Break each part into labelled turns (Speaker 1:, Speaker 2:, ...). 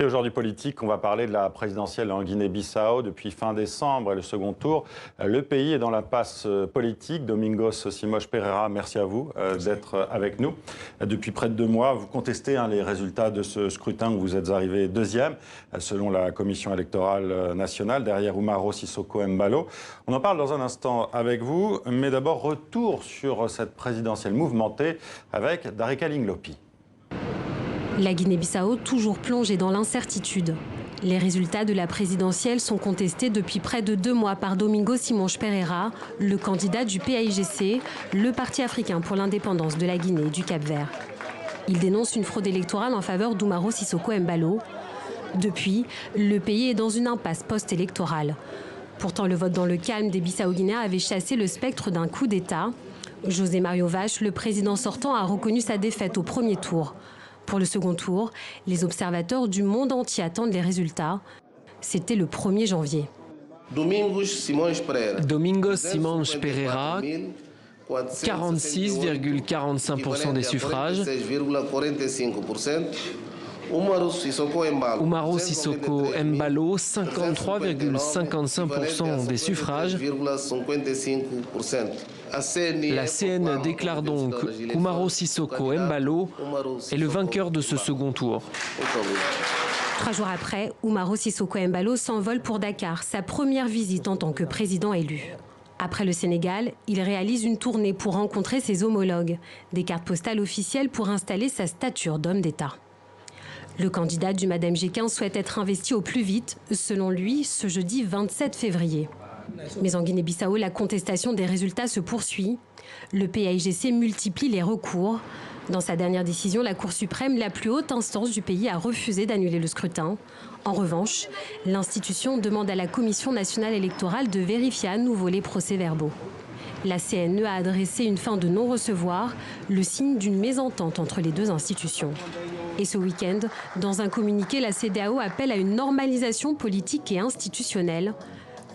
Speaker 1: Aujourd'hui politique, on va parler de la présidentielle en Guinée-Bissau. Depuis fin décembre et le second tour, le pays est dans l'impasse politique. Domingos Simões Pereira, merci à vous d'être avec nous. Depuis près de 2 mois, vous contestez les résultats de ce scrutin où vous êtes arrivé deuxième, selon la Commission électorale nationale, derrière Umaro Sissoco Embalo. On en parle dans un instant avec vous, mais d'abord retour sur cette présidentielle mouvementée avec Darika Linglopi.
Speaker 2: La Guinée-Bissau, toujours plongée dans l'incertitude. Les résultats de la présidentielle sont contestés depuis près de 2 mois par Domingos Simões Pereira, le candidat du PAIGC, le Parti africain pour l'indépendance de la Guinée et du Cap-Vert. Il dénonce une fraude électorale en faveur d'Umaro Sissoco Embalo. Depuis, le pays est dans une impasse post-électorale. Pourtant, le vote dans le calme des Bissau-Guinéens avait chassé le spectre d'un coup d'État. José Mario Vach, le président sortant, a reconnu sa défaite au premier tour. Pour le second tour, les observateurs du monde entier attendent les résultats. C'était le 1er janvier.
Speaker 3: Domingos Simões Pereira, 46,45% des suffrages. Umaro Sissoco Embalo, 53,55% des suffrages. La CN déclare donc qu'Umaro Sissoco Embalo est le vainqueur de ce second tour.
Speaker 2: 3 jours après, Umaro Sissoco Embalo s'envole pour Dakar, sa première visite en tant que président élu. Après le Sénégal, il réalise une tournée pour rencontrer ses homologues, des cartes postales officielles pour installer sa stature d'homme d'État. Le candidat du Madame G15 souhaite être investi au plus vite, selon lui, ce jeudi 27 février. Mais en Guinée-Bissau, la contestation des résultats se poursuit. Le PAIGC multiplie les recours. Dans sa dernière décision, la Cour suprême, la plus haute instance du pays, a refusé d'annuler le scrutin. En revanche, l'institution demande à la Commission nationale électorale de vérifier à nouveau les procès-verbaux. La CNE a adressé une fin de non-recevoir, le signe d'une mésentente entre les deux institutions. Et ce week-end, dans un communiqué, la CEDEAO appelle à une normalisation politique et institutionnelle.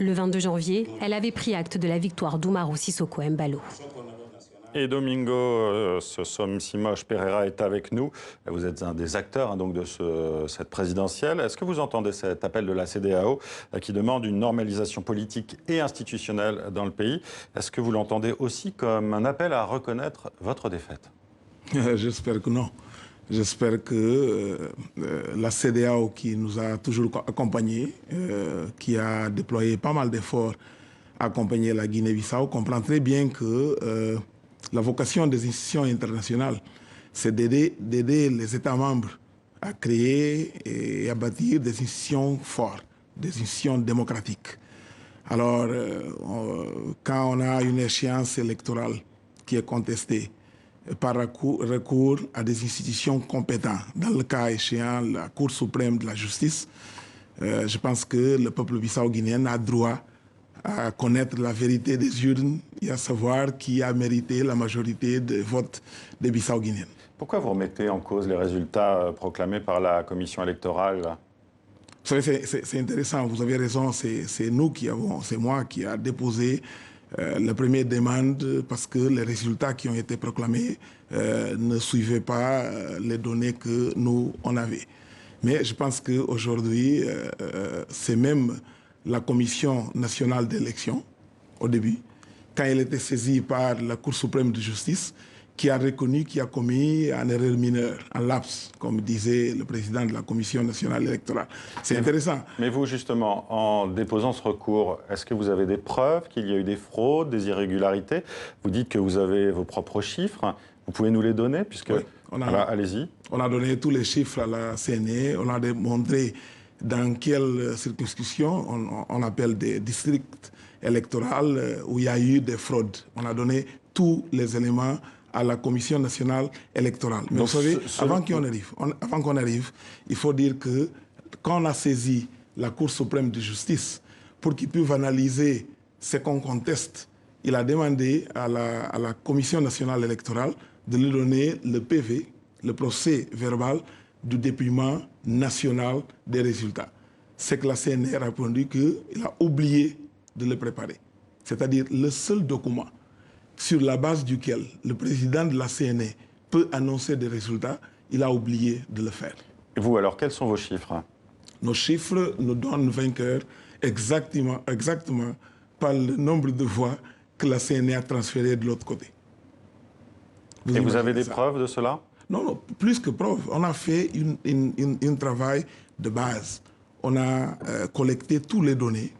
Speaker 2: Le 22 janvier, elle avait pris acte de la victoire d'Umaro Sissoco Embalo.
Speaker 1: Et Domingos Simões Pereira est avec nous. Vous êtes un des acteurs donc, de cette présidentielle. Est-ce que vous entendez cet appel de la CEDEAO qui demande une normalisation politique et institutionnelle dans le pays? Est-ce que vous l'entendez aussi comme un appel à reconnaître votre défaite?
Speaker 4: J'espère que non. J'espère que la CEDEAO, qui nous a toujours accompagnés, qui a déployé pas mal d'efforts à accompagner la Guinée-Bissau, comprend très bien que la vocation des institutions internationales, c'est d'aider les États membres à créer et à bâtir des institutions fortes, des institutions démocratiques. Alors, quand on a une échéance électorale qui est contestée, par recours à des institutions compétentes. Dans le cas échéant, la Cour suprême de la justice, je pense que le peuple bissau-guinéen a droit à connaître la vérité des urnes et à savoir qui a mérité la majorité des votes des Bissau-Guinéens.
Speaker 1: Pourquoi vous remettez en cause les résultats proclamés par la Commission électorale?
Speaker 4: Vous savez, c'est intéressant, vous avez raison, c'est moi qui a déposé la première demande parce que les résultats qui ont été proclamés ne suivaient pas les données que nous, on avait. Mais je pense qu'aujourd'hui, c'est même la Commission nationale d'élection, au début, quand elle était saisie par la Cour suprême de justice, qui a reconnu qu'il a commis une erreur mineure, un lapsus, comme disait le président de la Commission nationale électorale. C'est intéressant.
Speaker 1: Mais vous, justement, en déposant ce recours, est-ce que vous avez des preuves qu'il y a eu des fraudes, des irrégularités? Vous dites que vous avez vos propres chiffres. Vous pouvez nous les donner, puisque... Oui, allez-y.
Speaker 4: On a donné tous les chiffres à la CNE. On a démontré dans quelles circonscriptions on appelle des districts électoraux où il y a eu des fraudes. On a donné tous les éléments à la Commission nationale électorale. Mais donc, vous savez, avant qu'on arrive, il faut dire que quand on a saisi la Cour suprême de justice pour qu'ils puissent analyser ce qu'on conteste, il a demandé à la Commission nationale électorale de lui donner le PV, le procès verbal du dépouillement national des résultats. C'est que la CNR a répondu qu'il a oublié de le préparer. C'est-à-dire le seul document sur la base duquel le président de la CNE peut annoncer des résultats, il a oublié de le faire.
Speaker 1: Et vous, alors, quels sont vos chiffres?
Speaker 4: Nos chiffres nous donnent vainqueur exactement par le nombre de voix que la CENI a transférées de l'autre côté.
Speaker 1: Et vous avez des preuves de cela?
Speaker 4: Non, non, plus que preuve. On a fait un travail de base. On a collecté toutes les données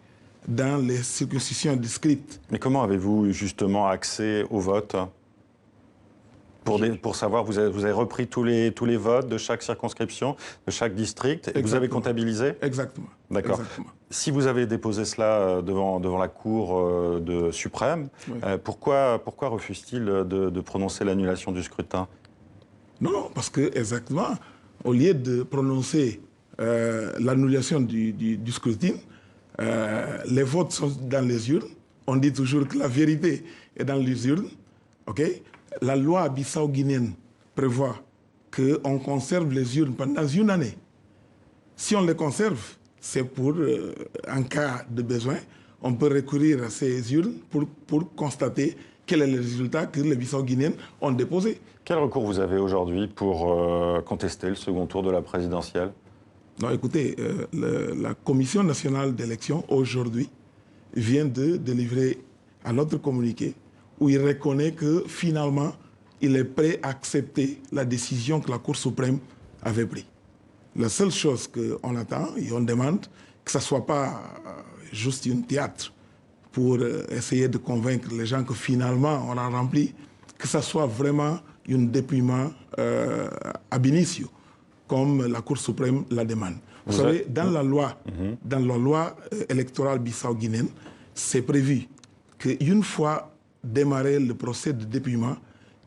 Speaker 4: dans les circonscriptions discrètes.
Speaker 1: Mais comment avez-vous justement accès au vote? Pour savoir, vous avez repris tous les votes de chaque circonscription, de chaque district, et vous avez comptabilisé?
Speaker 4: Exactement.
Speaker 1: D'accord. Si vous avez déposé cela devant la Cour suprême, oui. Pourquoi refuse-t-il de prononcer l'annulation du scrutin?
Speaker 4: Non, parce que, exactement, au lieu de prononcer l'annulation du scrutin, les votes sont dans les urnes. On dit toujours que la vérité est dans les urnes. Okay? La loi bissau-guinéenne prévoit qu'on conserve les urnes pendant une année. Si on les conserve, c'est pour, en cas de besoin, on peut recourir à ces urnes pour constater quel est le résultat que les bissau-guinéens ont déposé.
Speaker 1: Quel recours vous avez aujourd'hui pour contester le second tour de la présidentielle?
Speaker 4: Non, écoutez, la Commission nationale d'élection, aujourd'hui, vient de délivrer un autre communiqué où il reconnaît que, finalement, il est prêt à accepter la décision que la Cour suprême avait prise. La seule chose qu'on attend et on demande, que ce ne soit pas juste un théâtre pour essayer de convaincre les gens que, finalement, on a rempli, que ce soit vraiment un dépouillement ab initio, comme la Cour suprême la demande. Vous savez, dans la loi électorale bissau-guinéenne, c'est prévu qu'une fois démarré le procès de dépouillement,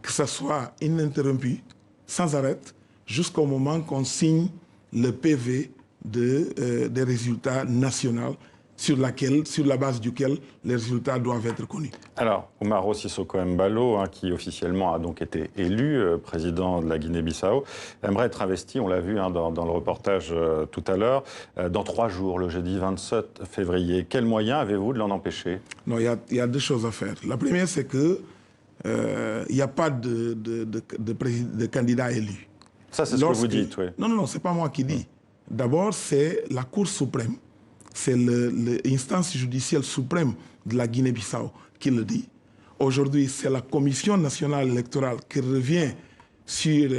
Speaker 4: que ça soit ininterrompu, sans arrêt, jusqu'au moment qu'on signe le PV des résultats nationaux sur la base duquel les résultats doivent être connus.
Speaker 1: Alors, Umaro Sissoco Embalo, qui officiellement a donc été élu président de la Guinée-Bissau, aimerait être investi, on l'a vu dans le reportage tout à l'heure, dans 3 jours, le jeudi 27 février. Quels moyens avez-vous de l'en empêcher?
Speaker 4: Non, il y a 2 choses à faire. La première, c'est que il n'y a pas de candidat élu.
Speaker 1: Ça, c'est ce que vous dites, oui.
Speaker 4: Non, non, non, ce n'est pas moi qui dis. D'abord, c'est la Cour suprême. C'est l'instance judiciaire suprême de la Guinée-Bissau qui le dit. Aujourd'hui, c'est la Commission nationale électorale qui revient sur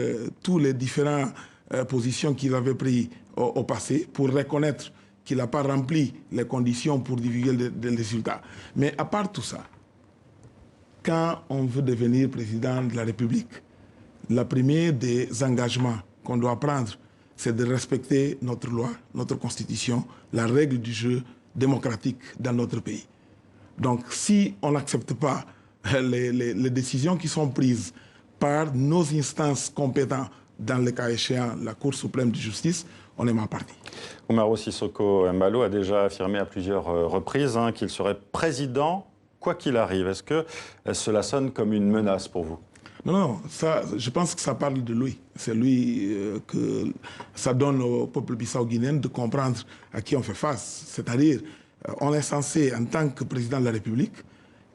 Speaker 4: toutes les différentes positions qu'il avait prises au passé pour reconnaître qu'il n'a pas rempli les conditions pour divulguer les résultats. Mais à part tout ça, quand on veut devenir président de la République, le premier des engagements qu'on doit prendre, c'est de respecter notre loi, notre constitution, la règle du jeu démocratique dans notre pays. Donc, si on n'accepte pas les décisions qui sont prises par nos instances compétentes, dans le cas échéant, la Cour suprême de justice, on est mal parti.
Speaker 1: Umaro Sissoco Embalo a déjà affirmé à plusieurs reprises qu'il serait président quoi qu'il arrive. Est-ce que cela sonne comme une menace pour vous?
Speaker 4: Non, non, ça, je pense que ça parle de lui. C'est lui que ça donne au peuple bissau-guinéen de comprendre à qui on fait face. C'est-à-dire, on est censé, en tant que président de la République,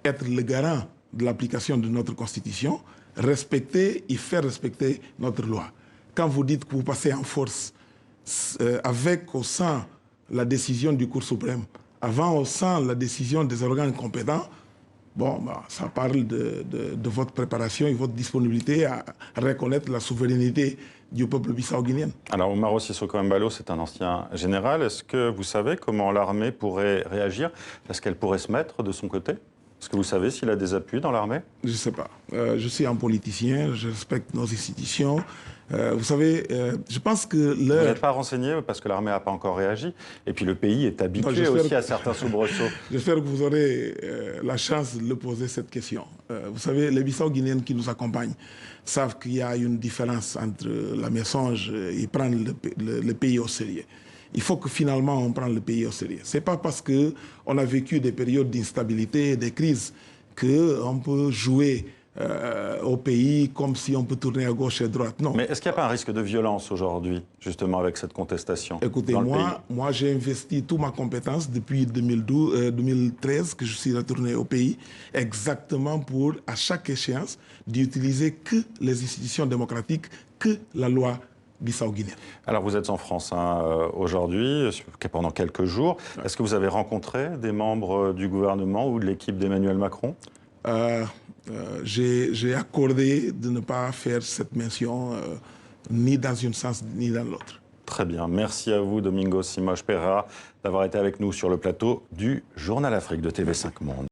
Speaker 4: être le garant de l'application de notre Constitution, respecter et faire respecter notre loi. Quand vous dites que vous passez en force avec au sein la décision du Cour suprême, avant au sein la décision des organes compétents, bon, ça parle de votre préparation et votre disponibilité à reconnaître la souveraineté du peuple bissau-guinéen.
Speaker 1: Alors, Umaro Sissoco Embalo, c'est un ancien général. Est-ce que vous savez comment l'armée pourrait réagir? Est-ce qu'elle pourrait se mettre de son côté? Est-ce que vous savez s'il a des appuis dans l'armée?
Speaker 4: Je ne sais pas. Je suis un politicien, je respecte nos institutions. Vous savez, je pense que
Speaker 1: Vous n'êtes pas renseigné parce que l'armée n'a pas encore réagi. Et puis le pays est habitué aussi à certains soubresauts.
Speaker 4: J'espère que vous aurez la chance de le poser cette question. Vous savez, les Bissau-Guinéens qui nous accompagnent savent qu'il y a une différence entre la mensonge et prendre le pays au sérieux. Il faut que finalement on prenne le pays au sérieux. Ce n'est pas parce qu'on a vécu des périodes d'instabilité, des crises, qu'on peut jouer au pays comme si on peut tourner à gauche et à droite. Non.
Speaker 1: Mais est-ce qu'il n'y a pas un risque de violence aujourd'hui, justement, avec cette contestation?
Speaker 4: Écoutez, moi j'ai investi toute ma compétence depuis 2013 que je suis retourné au pays, exactement pour, à chaque échéance, d'utiliser que les institutions démocratiques, que la loi bissau-guinéenne.
Speaker 1: Alors vous êtes en France aujourd'hui, pendant quelques jours. Est-ce que vous avez rencontré des membres du gouvernement ou de l'équipe d'Emmanuel Macron?
Speaker 4: J'ai accordé de ne pas faire cette mention ni dans un sens ni dans l'autre.
Speaker 1: Très bien. Merci à vous, Domingos Simões Pereira, d'avoir été avec nous sur le plateau du Journal Afrique de TV5 Monde.